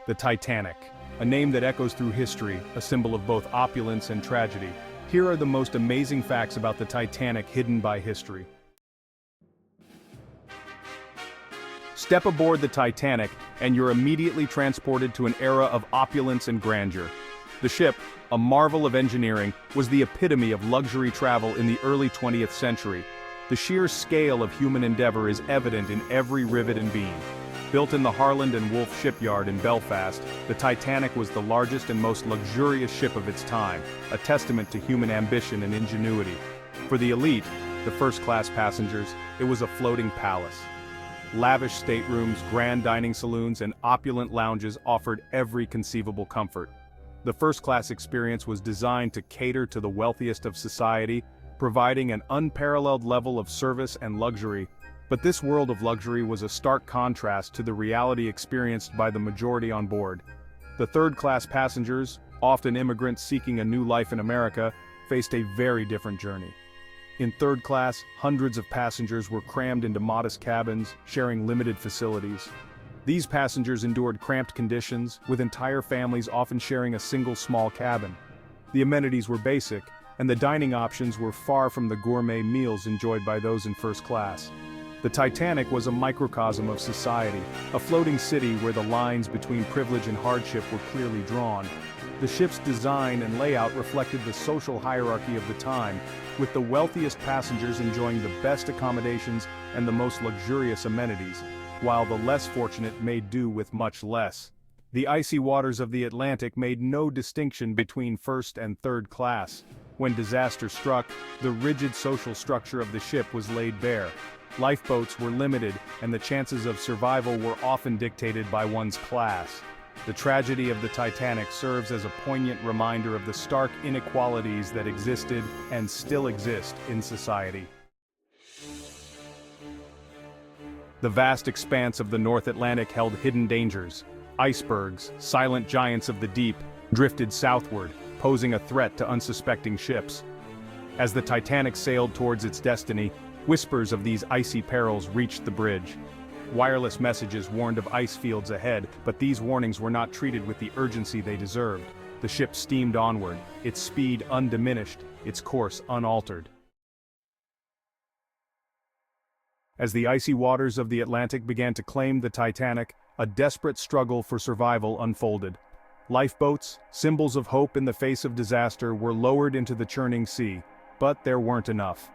The Titanic, a name that echoes through history, a symbol of both opulence and tragedy. Here are the most amazing facts about the Titanic hidden by history. Step aboard the Titanic, and you're immediately transported to an era of opulence and grandeur. The ship, a marvel of engineering, was the epitome of luxury travel in the early 20th century. The sheer scale of human endeavor is evident in every rivet and beam. Built in the Harland and Wolff shipyard in Belfast, the Titanic was the largest and most luxurious ship of its time, a testament to human ambition and ingenuity. For the elite, the first-class passengers, it was a floating palace. Lavish staterooms, grand dining saloons, and opulent lounges offered every conceivable comfort. The first-class experience was designed to cater to the wealthiest of society, providing an unparalleled level of service and luxury. But this world of luxury was a stark contrast to the reality experienced by the majority on board. The third-class passengers, often immigrants seeking a new life in America, faced a very different journey. In third class, hundreds of passengers were crammed into modest cabins, sharing limited facilities. These passengers endured cramped conditions, with entire families often sharing a single small cabin. The amenities were basic, and the dining options were far from the gourmet meals enjoyed by those in first class. The Titanic was a microcosm of society, a floating city where the lines between privilege and hardship were clearly drawn. The ship's design and layout reflected the social hierarchy of the time, with the wealthiest passengers enjoying the best accommodations and the most luxurious amenities, while the less fortunate made do with much less. The icy waters of the Atlantic made no distinction between first and third class. When disaster struck, the rigid social structure of the ship was laid bare. Lifeboats were limited, and the chances of survival were often dictated by one's class. The tragedy of the Titanic serves as a poignant reminder of the stark inequalities that existed and still exist in society. The vast expanse of the North Atlantic held hidden dangers. Icebergs, silent giants of the deep, drifted southward, posing a threat to unsuspecting ships. As the Titanic sailed towards its destiny, whispers of these icy perils reached the bridge. Wireless messages warned of ice fields ahead, but these warnings were not treated with the urgency they deserved. The ship steamed onward, its speed undiminished, its course unaltered. As the icy waters of the Atlantic began to claim the Titanic, a desperate struggle for survival unfolded. Lifeboats, symbols of hope in the face of disaster, were lowered into the churning sea, but there weren't enough.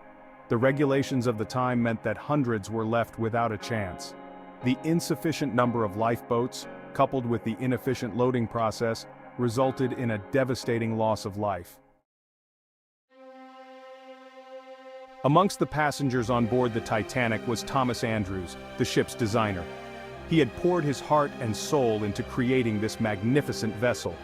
The regulations of the time meant that hundreds were left without a chance. The insufficient number of lifeboats, coupled with the inefficient loading process, resulted in a devastating loss of life. Amongst the passengers on board the Titanic was Thomas Andrews, the ship's designer. He had poured his heart and soul into creating this magnificent vessel.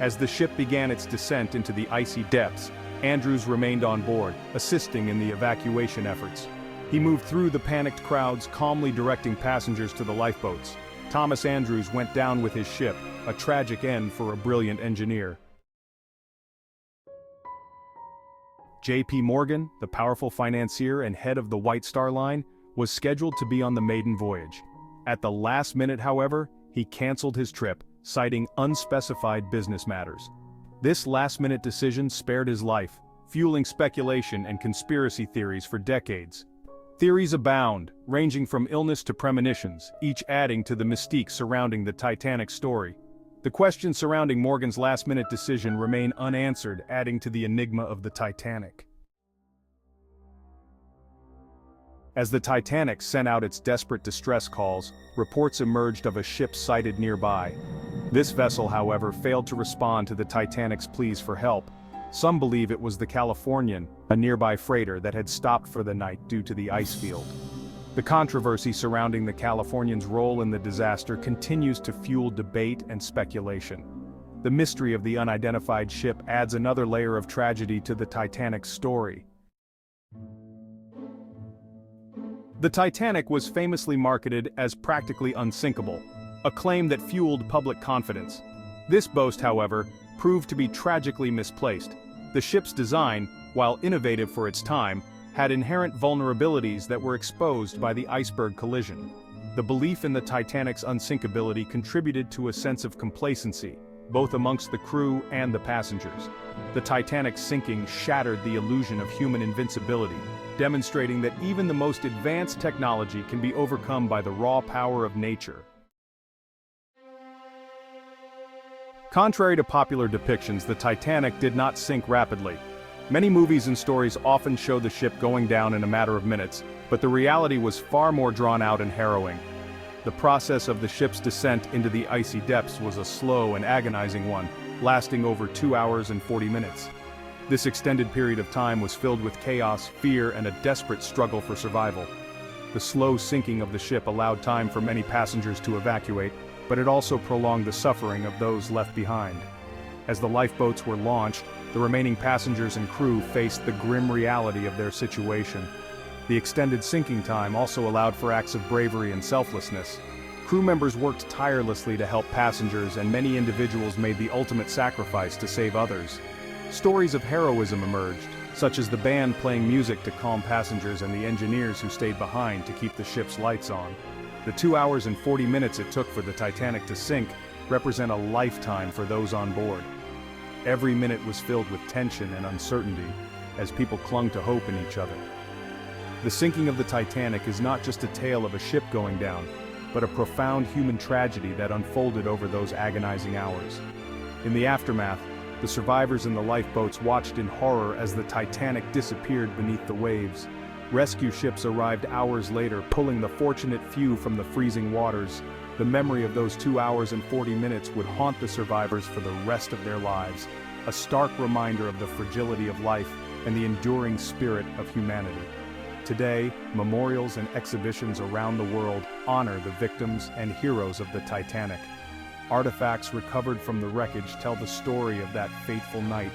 As the ship began its descent into the icy depths, Andrews remained on board, assisting in the evacuation efforts. He moved through the panicked crowds, calmly directing passengers to the lifeboats. Thomas Andrews went down with his ship, a tragic end for a brilliant engineer. J.P. Morgan, the powerful financier and head of the White Star Line, was scheduled to be on the maiden voyage. At the last minute, however, he canceled his trip, citing unspecified business matters. This last-minute decision spared his life, fueling speculation and conspiracy theories for decades. Theories abound, ranging from illness to premonitions, each adding to the mystique surrounding the Titanic story. The questions surrounding Morgan's last-minute decision remain unanswered, adding to the enigma of the Titanic. As the Titanic sent out its desperate distress calls, reports emerged of a ship sighted nearby. This vessel, however, failed to respond to the Titanic's pleas for help. Some believe it was the Californian, a nearby freighter that had stopped for the night due to the ice field. The controversy surrounding the Californian's role in the disaster continues to fuel debate and speculation. The mystery of the unidentified ship adds another layer of tragedy to the Titanic's story. The Titanic was famously marketed as practically unsinkable, a claim that fueled public confidence. This boast, however, proved to be tragically misplaced. The ship's design, while innovative for its time, had inherent vulnerabilities that were exposed by the iceberg collision. The belief in the Titanic's unsinkability contributed to a sense of complacency, both amongst the crew and the passengers. The Titanic's sinking shattered the illusion of human invincibility, demonstrating that even the most advanced technology can be overcome by the raw power of nature. Contrary to popular depictions, the Titanic did not sink rapidly. Many movies and stories often show the ship going down in a matter of minutes, but the reality was far more drawn out and harrowing. The process of the ship's descent into the icy depths was a slow and agonizing one, lasting over 2 hours and 40 minutes. This extended period of time was filled with chaos, fear, and a desperate struggle for survival. The slow sinking of the ship allowed time for many passengers to evacuate, but it also prolonged the suffering of those left behind. As the lifeboats were launched, the remaining passengers and crew faced the grim reality of their situation. The extended sinking time also allowed for acts of bravery and selflessness. Crew members worked tirelessly to help passengers, and many individuals made the ultimate sacrifice to save others. Stories of heroism emerged, such as the band playing music to calm passengers and the engineers who stayed behind to keep the ship's lights on. The 2 hours and 40 minutes it took for the Titanic to sink represent a lifetime for those on board. Every minute was filled with tension and uncertainty, as people clung to hope in each other. The sinking of the Titanic is not just a tale of a ship going down, but a profound human tragedy that unfolded over those agonizing hours. In the aftermath, the survivors in the lifeboats watched in horror as the Titanic disappeared beneath the waves. Rescue ships arrived hours later, pulling the fortunate few from the freezing waters. The memory of those 2 hours and 40 minutes would haunt the survivors for the rest of their lives, a stark reminder of the fragility of life and the enduring spirit of humanity. Today, memorials and exhibitions around the world honor the victims and heroes of the Titanic. Artifacts recovered from the wreckage tell the story of that fateful night,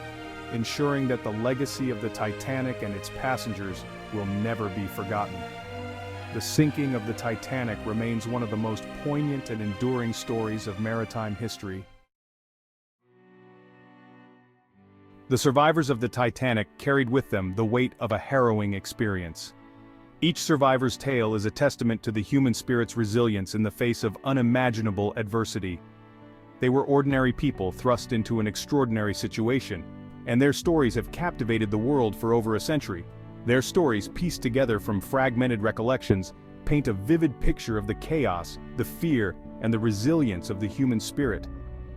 ensuring that the legacy of the Titanic and its passengers will never be forgotten. The sinking of the Titanic remains one of the most poignant and enduring stories of maritime history. The survivors of the Titanic carried with them the weight of a harrowing experience. Each survivor's tale is a testament to the human spirit's resilience in the face of unimaginable adversity. They were ordinary people thrust into an extraordinary situation, and their stories have captivated the world for over a century. Their stories, pieced together from fragmented recollections, paint a vivid picture of the chaos, the fear, and the resilience of the human spirit.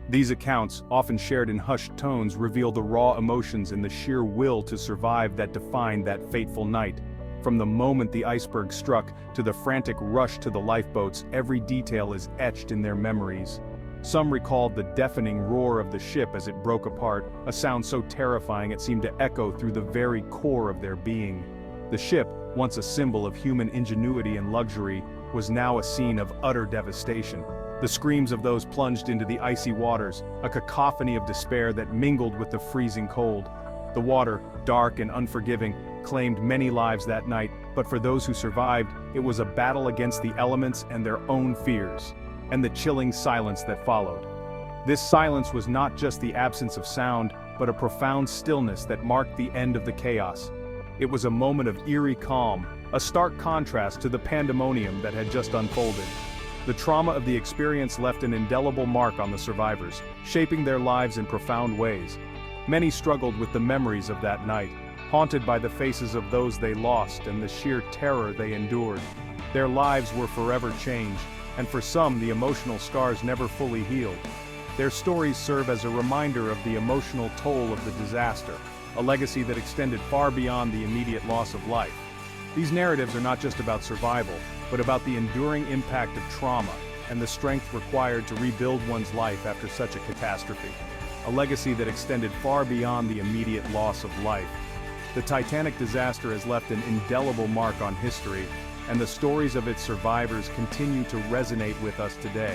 These accounts, often shared in hushed tones, reveal the raw emotions and the sheer will to survive that defined that fateful night. From the moment the iceberg struck to the frantic rush to the lifeboats, every detail is etched in their memories. Some recalled the deafening roar of the ship as it broke apart, a sound so terrifying it seemed to echo through the very core of their being. The ship, once a symbol of human ingenuity and luxury, was now a scene of utter devastation. The screams of those plunged into the icy waters, a cacophony of despair that mingled with the freezing cold. The water, dark and unforgiving, claimed many lives that night, but for those who survived, it was a battle against the elements and their own fears, and the chilling silence that followed. This silence was not just the absence of sound, but a profound stillness that marked the end of the chaos. It was a moment of eerie calm, a stark contrast to the pandemonium that had just unfolded. The trauma of the experience left an indelible mark on the survivors, shaping their lives in profound ways. Many struggled with the memories of that night, haunted by the faces of those they lost and the sheer terror they endured. Their lives were forever changed, and for some the emotional scars never fully healed. Their stories serve as a reminder of the emotional toll of the disaster, a legacy that extended far beyond the immediate loss of life. These narratives are not just about survival, but about the enduring impact of trauma and the strength required to rebuild one's life after such a catastrophe. A legacy that extended far beyond the immediate loss of life. The Titanic disaster has left an indelible mark on history, and the stories of its survivors continue to resonate with us today.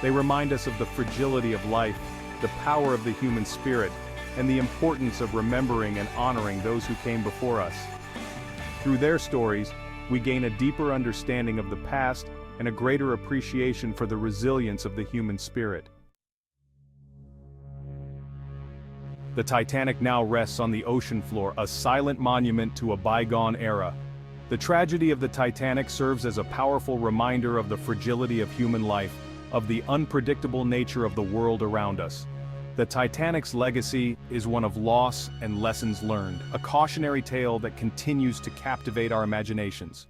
They remind us of the fragility of life, the power of the human spirit, and the importance of remembering and honoring those who came before us. Through their stories, we gain a deeper understanding of the past and a greater appreciation for the resilience of the human spirit. The Titanic now rests on the ocean floor, a silent monument to a bygone era. The tragedy of the Titanic serves as a powerful reminder of the fragility of human life, of the unpredictable nature of the world around us. The Titanic's legacy is one of loss and lessons learned, a cautionary tale that continues to captivate our imaginations.